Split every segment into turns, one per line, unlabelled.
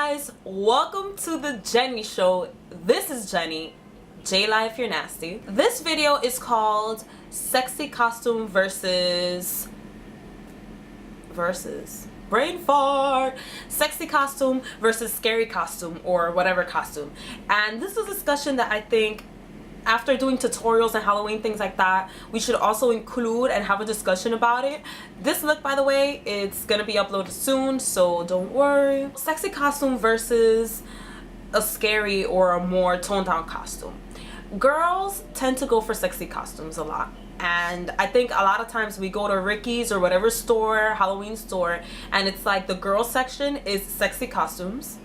guys, welcome to the Jenni Show. This is Jenny, J-Lie if you're nasty. This video is called Sexy Costume versus brain fart. Sexy costume versus scary costume, or whatever costume. And this is a discussion that I think after doing tutorials and Halloween things like that, we should also include and have a discussion about it. This look, by the way, it's gonna be uploaded soon, so don't worry. Sexy costume versus a scary or a more toned down costume. Girls tend to go for sexy costumes a lot, and I think a lot of times we go to Ricky's or whatever store, Halloween store, and it's like the girl section is sexy costumes,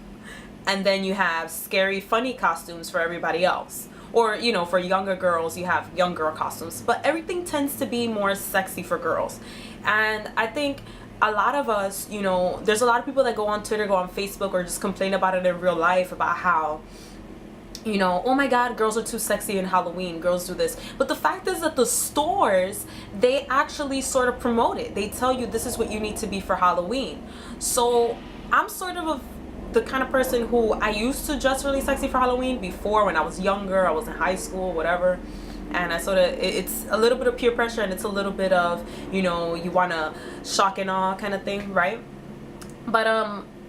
and then you have scary funny costumes for everybody else. Or, you know, for younger girls, you have young girl costumes. But everything tends to be more sexy for girls. And I think a lot of us, you know, there's a lot of people that go on Twitter, go on Facebook, or just complain about it in real life about how, you know, oh my god, girls are too sexy in Halloween, girls do this. But the fact is that the stores, they actually sort of promote it. They tell you this is what you need to be for Halloween. So I'm sort of the kind of person who I used to dress really sexy for Halloween before, when I was younger, I was in high school, whatever. And I sort of, it's a little bit of peer pressure, and it's a little bit of, you know, you want to shock and awe kind of thing, right? But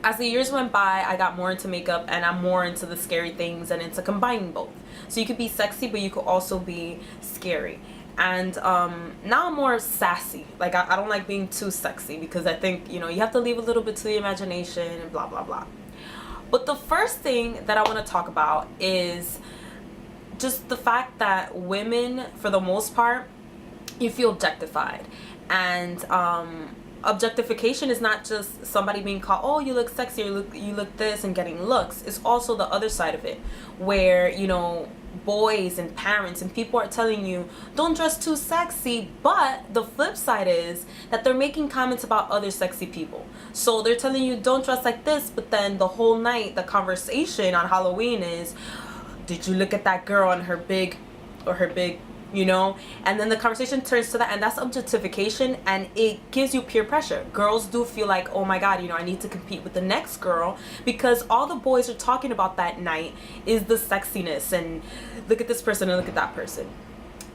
as the years went by, I got more into makeup, and I'm more into the scary things and into combining both. So you could be sexy, but you could also be scary. And now I'm more sassy. Like, I don't like being too sexy, because I think, you know, you have to leave a little bit to the imagination and blah blah blah. But the first thing that I want to talk about is just the fact that women, for the most part, you feel objectified. And objectification is not just somebody being called, oh, you look sexy, or you look this, and getting looks. It's also the other side of it, where, you know, boys and parents and people are telling you don't dress too sexy, but the flip side is that they're making comments about other sexy people. So they're telling you don't dress like this, but then the whole night the conversation on Halloween is, did you look at that girl and her big, you know? And then the conversation turns to that, and that's objectification, and it gives you peer pressure. Girls do feel like, oh my god, you know, I need to compete with the next girl, because all the boys are talking about that night is the sexiness, and look at this person and look at that person.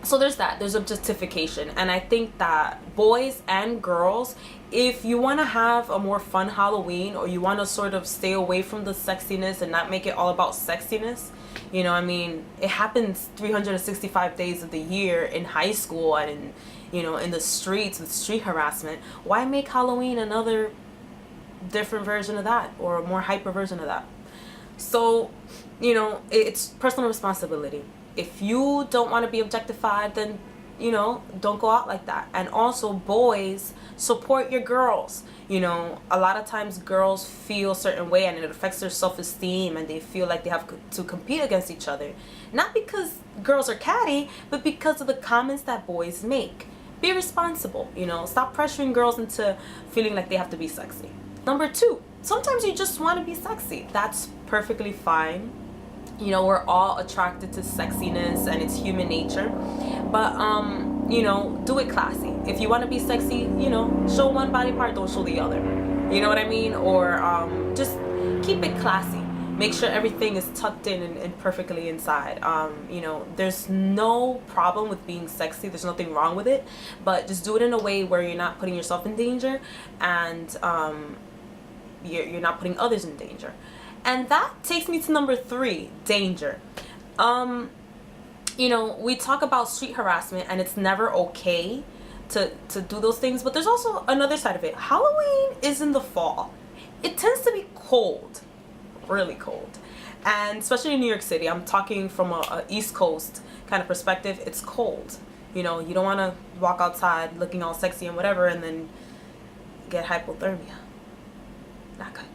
So there's that, there's objectification. And I think that boys and girls, if you want to have a more fun Halloween, or you want to sort of stay away from the sexiness and not make it all about sexiness, you know, I mean, it happens 365 days of the year in high school and in, you know, in the streets with street harassment. Why make Halloween another different version of that, or a more hyper version of that? So, you know, it's personal responsibility. If you don't want to be objectified, then, you know, don't go out like that. And also, boys, support your girls. You know, a lot of times girls feel a certain way, and it affects their self-esteem, and they feel like they have to compete against each other. Not because girls are catty, but because of the comments that boys make. Be responsible, you know, stop pressuring girls into feeling like they have to be sexy. Number 2, sometimes you just want to be sexy. That's perfectly fine. You know, we're all attracted to sexiness, and it's human nature. But you know, do it classy. If you want to be sexy, you know, show one body part, don't show the other. You know what I mean? Or just keep it classy. Make sure everything is tucked in and perfectly inside. You know, there's no problem with being sexy. There's nothing wrong with it. But just do it in a way where you're not putting yourself in danger, and you're not putting others in danger. And that takes me to number 3, danger. You know, we talk about street harassment, and it's never okay to do those things, but there's also another side of it. Halloween is in the fall. It tends to be cold, really cold. And especially in New York City, I'm talking from a East Coast kind of perspective, it's cold. You know, you don't want to walk outside looking all sexy and whatever, and then get hypothermia. Not good.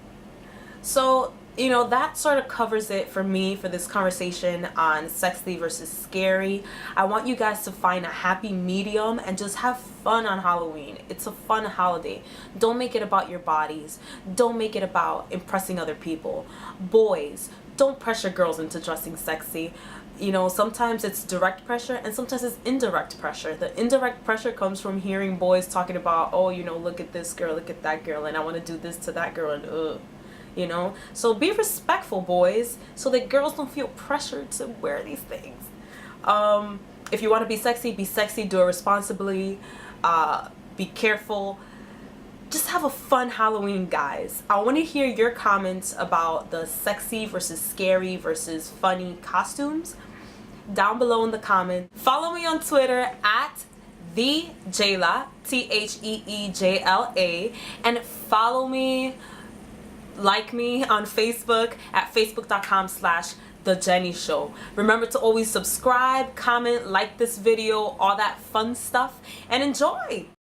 So, you know, that sort of covers it for me for this conversation on sexy versus scary. I want you guys to find a happy medium and just have fun on Halloween. It's a fun holiday. Don't make it about your bodies. Don't make it about impressing other people. Boys, don't pressure girls into dressing sexy. You know, sometimes it's direct pressure, and sometimes it's indirect pressure. The indirect pressure comes from hearing boys talking about, oh, you know, look at this girl, look at that girl, and I want to do this to that girl, and you know? So be respectful, boys, so that girls don't feel pressured to wear these things. If you want to be sexy, do it responsibly, be careful. Just have a fun Halloween, guys. I want to hear your comments about the sexy versus scary versus funny costumes down below in the comments. Follow me on Twitter at TheJayla, TheeJla, and follow me, like me on Facebook at facebook.com/The Jenni Show. Remember to always subscribe, comment, like this video, all that fun stuff, and enjoy.